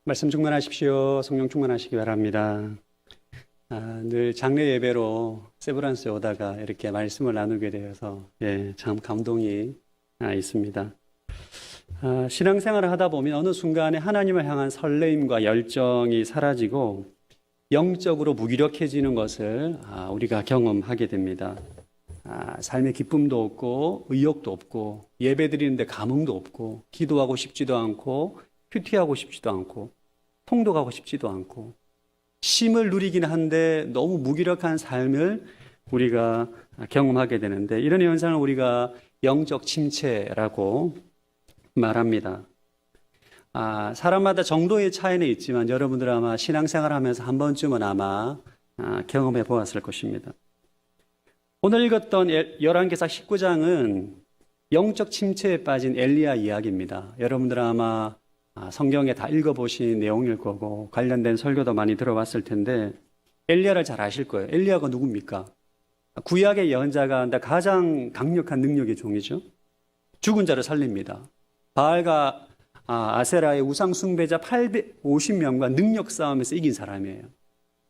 말씀 충만하십시오. 성령 충만하시기 바랍니다. 늘 장례 예배로 세브란스에 오다가 이렇게 말씀을 나누게 되어서 참 감동이 있습니다. 신앙생활을 하다 보면 어느 순간에 하나님을 향한 설레임과 열정이 사라지고 영적으로 무기력해지는 것을 우리가 경험하게 됩니다. 삶의 기쁨도 없고 의욕도 없고 예배 드리는데 감흥도 없고 기도하고 싶지도 않고 큐티하고 싶지도 않고 통독하고 싶지도 않고 쉼을 누리긴 한데 너무 무기력한 삶을 우리가 경험하게 되는데, 이런 현상을 우리가 영적 침체라고 말합니다. 사람마다 정도의 차이는 있지만 여러분들 아마 신앙생활 하면서 한 번쯤은 아마 경험해 보았을 것입니다. 오늘 읽었던 열왕기사 19장은 영적 침체에 빠진 엘리야 이야기입니다. 여러분들 아마 성경에 다 읽어보신 내용일 거고 관련된 설교도 많이 들어봤을 텐데 엘리야를 잘 아실 거예요. 엘리야가 누굽니까? 구약의 예언자가 한다 가장 강력한 능력의 종이죠. 죽은 자를 살립니다. 바알과 아세라의 우상 숭배자 850명과 능력 싸움에서 이긴 사람이에요.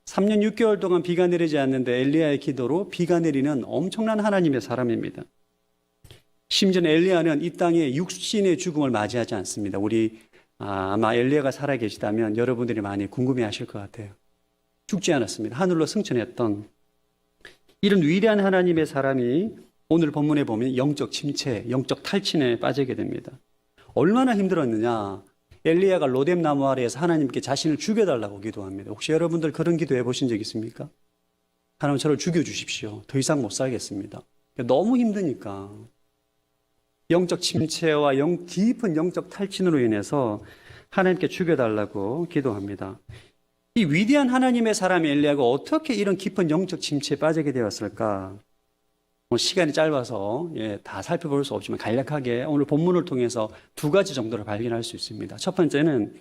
3년 6개월 동안 비가 내리지 않는데 엘리야의 기도로 비가 내리는 엄청난 하나님의 사람입니다. 심지어 엘리야는 이 땅에 육신의 죽음을 맞이하지 않습니다. 아마 엘리야가 살아계시다면 여러분들이 많이 궁금해하실 것 같아요. 죽지 않았습니다. 하늘로 승천했던 이런 위대한 하나님의 사람이 오늘 본문에 보면 영적 침체, 영적 탈진에 빠지게 됩니다. 얼마나 힘들었느냐. 엘리야가 로뎀 나무 아래에서 하나님께 자신을 죽여달라고 기도합니다. 혹시 여러분들 그런 기도 해보신 적 있습니까? 하나님 저를 죽여주십시오. 더 이상 못 살겠습니다. 너무 힘드니까. 영적 침체와 깊은 영적 탈진으로 인해서 하나님께 죽여달라고 기도합니다. 이 위대한 하나님의 사람 엘리야가 어떻게 이런 깊은 영적 침체에 빠지게 되었을까? 시간이 짧아서 다 살펴볼 수 없지만 간략하게 오늘 본문을 통해서 두 가지 정도를 발견할 수 있습니다. 첫 번째는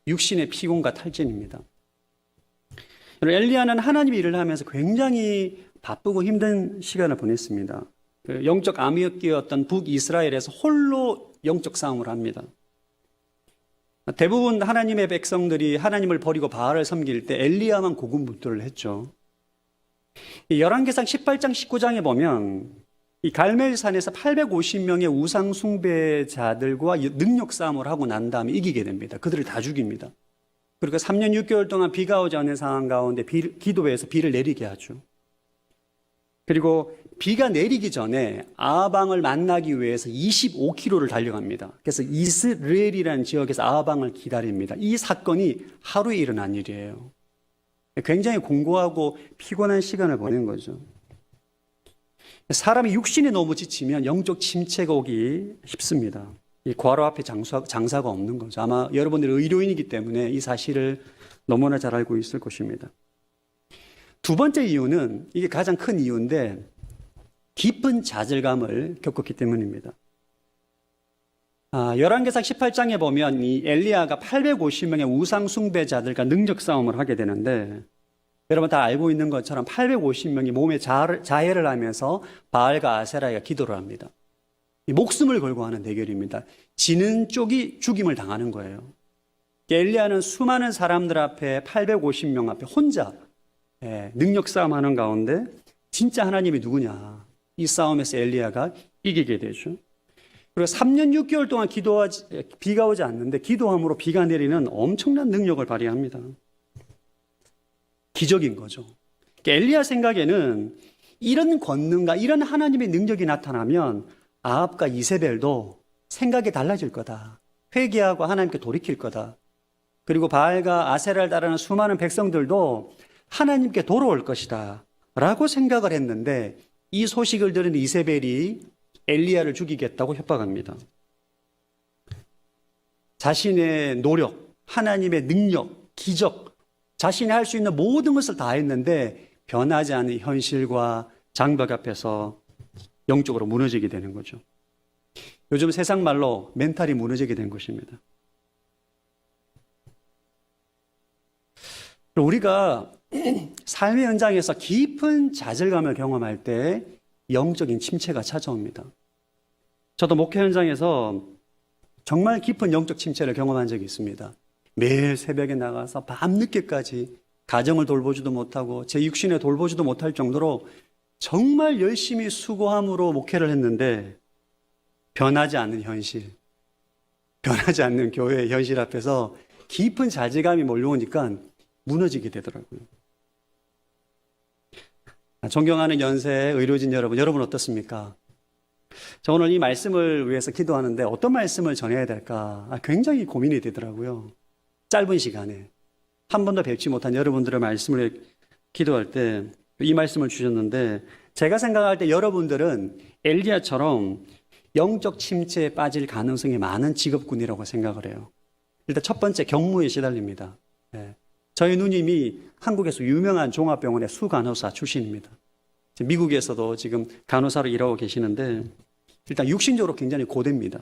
육신의 피곤과 탈진입니다. 엘리야는 하나님의 일을 하면서 굉장히 바쁘고 힘든 시간을 보냈습니다. 영적 암흑기였던 북이스라엘에서 홀로 영적 싸움을 합니다. 대부분 하나님의 백성들이 하나님을 버리고 바알을 섬길 때 엘리야만 고군분투를 했죠. 열왕기상 18장 19장에 보면 이 갈멜산에서 850명의 우상 숭배자들과 능력 싸움을 하고 난 다음에 이기게 됩니다. 그들을 다 죽입니다. 그리고 3년 6개월 동안 비가 오지 않는 상황 가운데 기도해서 비를 내리게 하죠. 그리고 비가 내리기 전에 아방을 만나기 위해서 25km를 달려갑니다. 그래서 이스라엘이라는 지역에서 아방을 기다립니다. 이 사건이 하루에 일어난 일이에요. 굉장히 공고하고 피곤한 시간을 보낸 거죠. 사람이 육신이 너무 지치면 영적 침체가 오기 쉽습니다. 이 과로 앞에 장사가 없는 거죠. 아마 여러분들이 의료인이기 때문에 이 사실을 너무나 잘 알고 있을 것입니다. 두 번째 이유는, 이게 가장 큰 이유인데, 깊은 좌절감을 겪었기 때문입니다. 열왕기상 18장에 보면 이 엘리야가 850명의 우상 숭배자들과 능력 싸움을 하게 되는데, 여러분 다 알고 있는 것처럼 850명이 몸에 자해를 하면서 바알과 아세라가 기도를 합니다. 이 목숨을 걸고 하는 대결입니다. 지는 쪽이 죽임을 당하는 거예요. 엘리야는 수많은 사람들 앞에 850명 앞에 혼자 능력 싸움하는 가운데 진짜 하나님이 누구냐, 이 싸움에서 엘리야가 이기게 되죠. 그리고 3년 6개월 동안 비가 오지 않는데 기도함으로 비가 내리는 엄청난 능력을 발휘합니다. 기적인 거죠. 엘리야 생각에는 이런 권능과 이런 하나님의 능력이 나타나면 아합과 이세벨도 생각이 달라질 거다. 회개하고 하나님께 돌이킬 거다. 그리고 바알과 아세라를 따르는 수많은 백성들도 하나님께 돌아올 것이다 라고 생각을 했는데, 이 소식을 들은 이세벨이 엘리야를 죽이겠다고 협박합니다. 자신의 노력, 하나님의 능력, 기적, 자신이 할 수 있는 모든 것을 다 했는데 변하지 않은 현실과 장벽 앞에서 영적으로 무너지게 되는 거죠. 요즘 세상 말로 멘탈이 무너지게 된 것입니다. 우리가 삶의 현장에서 깊은 좌절감을 경험할 때 영적인 침체가 찾아옵니다. 저도 목회 현장에서 정말 깊은 영적 침체를 경험한 적이 있습니다. 매일 새벽에 나가서 밤늦게까지 가정을 돌보지도 못하고 제 육신에 돌보지도 못할 정도로 정말 열심히 수고함으로 목회를 했는데 변하지 않는 현실, 변하지 않는 교회의 현실 앞에서 깊은 자괴감이 몰려오니까 무너지게 되더라고요. 존경하는 연세 의료진 여러분, 여러분 어떻습니까? 저 오늘 이 말씀을 위해서 기도하는데 어떤 말씀을 전해야 될까 굉장히 고민이 되더라고요. 짧은 시간에 한 번도 뵙지 못한 여러분들의 말씀을 기도할 때 이 말씀을 주셨는데, 제가 생각할 때 여러분들은 엘리야처럼 영적 침체에 빠질 가능성이 많은 직업군이라고 생각을 해요. 일단 첫 번째, 경무에 시달립니다. 저희 누님이 한국에서 유명한 종합병원의 수간호사 출신입니다. 미국에서도 지금 간호사로 일하고 계시는데 일단 육신적으로 굉장히 고됩니다.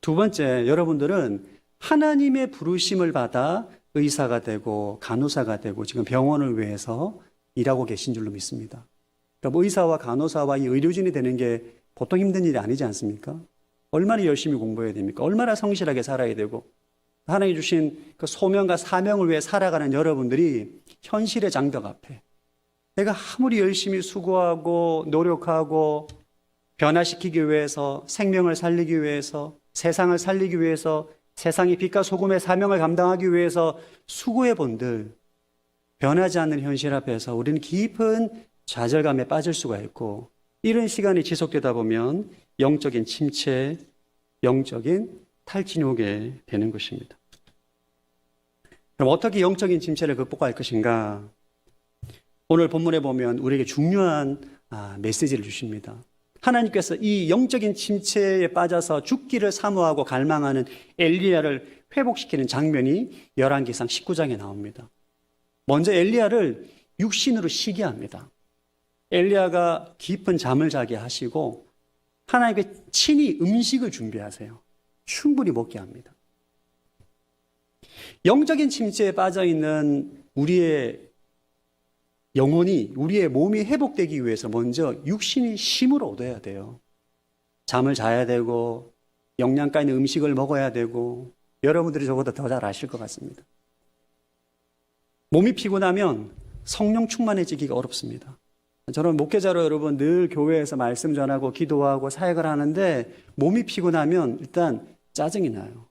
두 번째, 여러분들은 하나님의 부르심을 받아 의사가 되고 간호사가 되고 지금 병원을 위해서 일하고 계신 줄로 믿습니다. 그러니까 의사와 간호사와 이 의료진이 되는 게 보통 힘든 일이 아니지 않습니까? 얼마나 열심히 공부해야 됩니까? 얼마나 성실하게 살아야 되고, 하나님 주신 그 소명과 사명을 위해 살아가는 여러분들이 현실의 장벽 앞에 내가 아무리 열심히 수고하고 노력하고 변화시키기 위해서, 생명을 살리기 위해서, 세상을 살리기 위해서, 세상의 빛과 소금의 사명을 감당하기 위해서 수고해 본들 변하지 않는 현실 앞에서 우리는 깊은 좌절감에 빠질 수가 있고, 이런 시간이 지속되다 보면 영적인 침체, 영적인 탈진이 오게 되는 것입니다. 그럼 어떻게 영적인 침체를 극복할 것인가? 오늘 본문에 보면 우리에게 중요한 메시지를 주십니다. 하나님께서 이 영적인 침체에 빠져서 죽기를 사모하고 갈망하는 엘리야를 회복시키는 장면이 열왕기상 19장에 나옵니다. 먼저 엘리야를 육신으로 쉬게 합니다. 엘리야가 깊은 잠을 자게 하시고 하나님께 친히 음식을 준비하세요. 충분히 먹게 합니다. 영적인 침체에 빠져있는 우리의 영혼이, 우리의 몸이 회복되기 위해서 먼저 육신이 쉼을 얻어야 돼요. 잠을 자야 되고 영양가 있는 음식을 먹어야 되고, 여러분들이 저보다 더 잘 아실 것 같습니다. 몸이 피곤하면 성령 충만해지기가 어렵습니다. 저는 목회자로 여러분 늘 교회에서 말씀 전하고 기도하고 사역을 하는데 몸이 피곤하면 일단 짜증이 나요.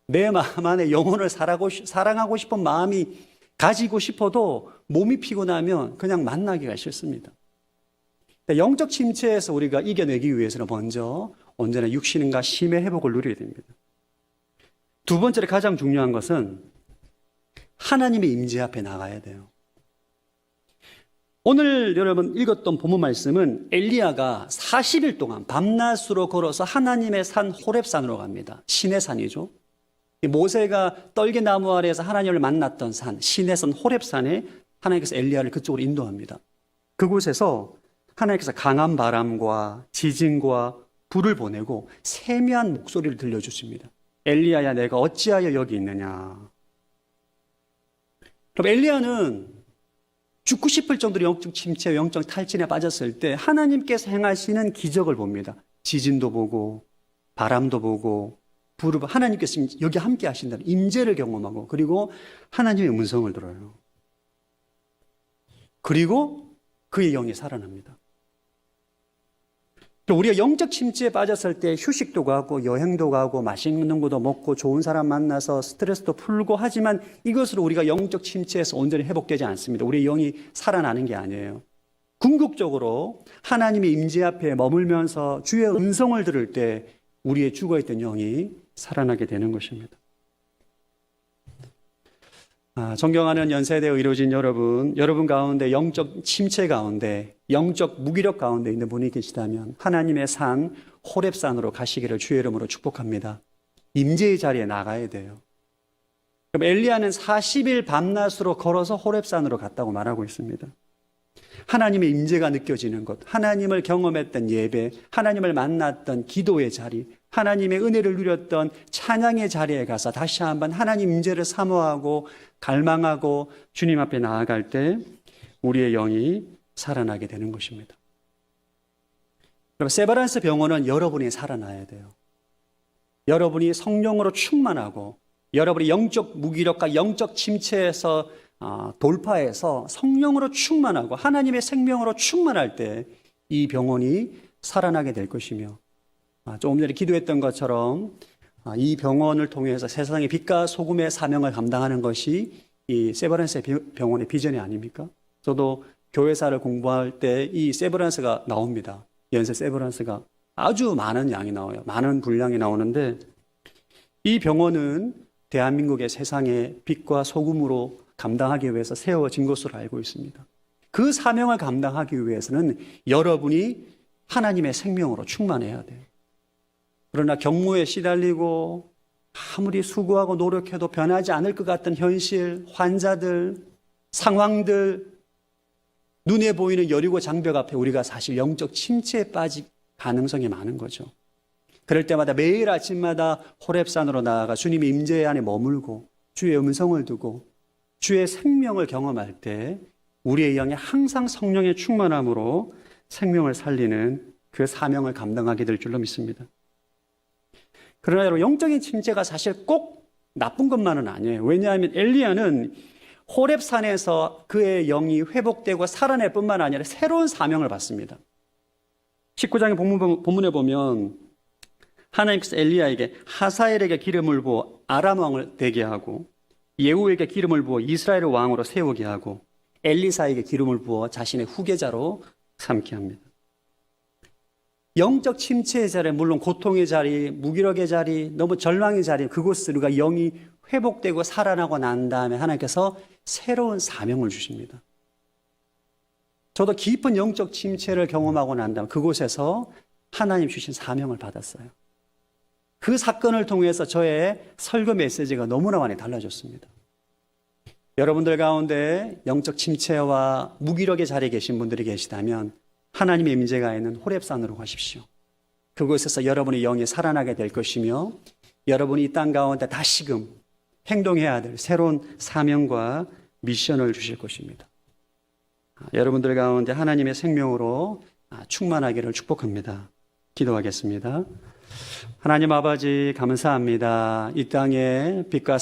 내 마음 안에 영혼을 사랑하고 싶은 마음이 가지고 싶어도 몸이 피곤하면 그냥 만나기가 싫습니다. 영적 침체에서 우리가 이겨내기 위해서는 먼저 언제나 육신과 심의 회복을 누려야 됩니다. 두 번째로 가장 중요한 것은 하나님의 임재 앞에 나가야 돼요. 오늘 여러분 읽었던 본문 말씀은 엘리야가 40일 동안 밤낮으로 걸어서 하나님의 산 호렙산으로 갑니다. 신의 산이죠. 모세가 떨기나무 아래에서 하나님을 만났던 산, 신의 산 호렙산에 하나님께서 엘리야를 그쪽으로 인도합니다. 그곳에서 하나님께서 강한 바람과 지진과 불을 보내고 세미한 목소리를 들려주십니다. 엘리야야, 내가 어찌하여 여기 있느냐. 그럼 엘리야는 죽고 싶을 정도로 영적 침체, 영적 탈진에 빠졌을 때 하나님께서 행하시는 기적을 봅니다. 지진도 보고 바람도 보고 불을 보고, 하나님께서 여기 함께 하신다는 임재를 경험하고, 그리고 하나님의 음성을 들어요. 그리고 그의 영이 살아납니다. 우리가 영적 침체에 빠졌을 때 휴식도 가고 여행도 가고 맛있는 것도 먹고 좋은 사람 만나서 스트레스도 풀고 하지만 이것으로 우리가 영적 침체에서 온전히 회복되지 않습니다. 우리의 영이 살아나는 게 아니에요. 궁극적으로 하나님의 임재 앞에 머물면서 주의 음성을 들을 때 우리의 죽어있던 영이 살아나게 되는 것입니다. 존경하는 연세대 의료진 여러분 가운데 영적 침체 가운데, 영적 무기력 가운데 있는 분이 계시다면 하나님의 산 호렙산으로 가시기를 주의 이름으로 축복합니다. 임재의 자리에 나가야 돼요. 그럼 엘리야는 40일 밤낮으로 걸어서 호렙산으로 갔다고 말하고 있습니다. 하나님의 임재가 느껴지는 곳, 하나님을 경험했던 예배, 하나님을 만났던 기도의 자리, 하나님의 은혜를 누렸던 찬양의 자리에 가서 다시 한번 하나님 임재를 사모하고 갈망하고 주님 앞에 나아갈 때 우리의 영이 살아나게 되는 것입니다. 여러분, 세브란스 병원은 여러분이 살아나야 돼요. 여러분이 성령으로 충만하고 여러분이 영적 무기력과 영적 침체에서 돌파해서 성령으로 충만하고 하나님의 생명으로 충만할 때 이 병원이 살아나게 될 것이며, 조금 전에 기도했던 것처럼 이 병원을 통해서 세상의 빛과 소금의 사명을 감당하는 것이 이 세브란스 병원의 비전이 아닙니까? 저도 교회사를 공부할 때 이 세브란스가 나옵니다. 연세 세브란스가 아주 많은 양이 나와요. 많은 분량이 나오는데, 이 병원은 대한민국의 세상의 빛과 소금으로 감당하기 위해서 세워진 것으로 알고 있습니다. 그 사명을 감당하기 위해서는 여러분이 하나님의 생명으로 충만해야 돼요. 그러나 경무에 시달리고 아무리 수고하고 노력해도 변하지 않을 것 같은 현실, 환자들, 상황들, 눈에 보이는 여리고 장벽 앞에 우리가 사실 영적 침체에 빠질 가능성이 많은 거죠. 그럴 때마다 매일 아침마다 호렙산으로 나아가 주님의 임재 안에 머물고 주의 음성을 두고 주의 생명을 경험할 때 우리의 영이 항상 성령의 충만함으로 생명을 살리는 그 사명을 감당하게 될 줄로 믿습니다. 그러나 여러분, 영적인 침체가 사실 꼭 나쁜 것만은 아니에요. 왜냐하면 엘리야는 호렙산에서 그의 영이 회복되고 살아날 뿐만 아니라 새로운 사명을 받습니다. 19장의 본문에 보면 하나님께서 엘리야에게 하사엘에게 기름을 부어 아람 왕을 되게 하고, 예후에게 기름을 부어 이스라엘 왕으로 세우게 하고, 엘리사에게 기름을 부어 자신의 후계자로 삼게 합니다. 영적 침체의 자리, 물론 고통의 자리, 무기력의 자리, 너무 절망의 자리, 그곳을 우리가 영이 회복되고 살아나고 난 다음에 하나님께서 새로운 사명을 주십니다. 저도 깊은 영적 침체를 경험하고 난 다음 그곳에서 하나님 주신 사명을 받았어요. 그 사건을 통해서 저의 설교 메시지가 너무나 많이 달라졌습니다. 여러분들 가운데 영적 침체와 무기력의 자리에 계신 분들이 계시다면 하나님의 임재가 있는 호렙산으로 가십시오. 그곳에서 여러분의 영이 살아나게 될 것이며, 여러분이 이 땅 가운데 다시금 행동해야 될 새로운 사명과 미션을 주실 것입니다. 여러분들 가운데 하나님의 생명으로 충만하기를 축복합니다. 기도하겠습니다. 하나님 아버지, 감사합니다. 이 땅에 빛과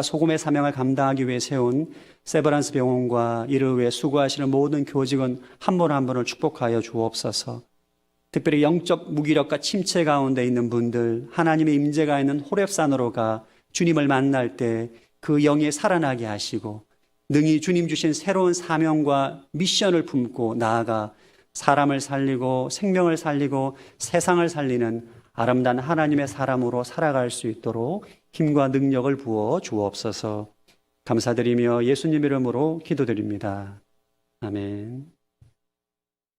소금의 사명을 감당하기 위해 세운 세브란스 병원과 이를 위해 수고하시는 모든 교직원 한 분 한 분을 축복하여 주옵소서. 특별히 영적 무기력과 침체 가운데 있는 분들, 하나님의 임재가 있는 호렙산으로 가 주님을 만날 때 그 영이 살아나게 하시고, 능히 주님 주신 새로운 사명과 미션을 품고 나아가 사람을 살리고 생명을 살리고 세상을 살리는 아름다운 하나님의 사람으로 살아갈 수 있도록 힘과 능력을 부어 주옵소서. 감사드리며 예수님 이름으로 기도드립니다. 아멘.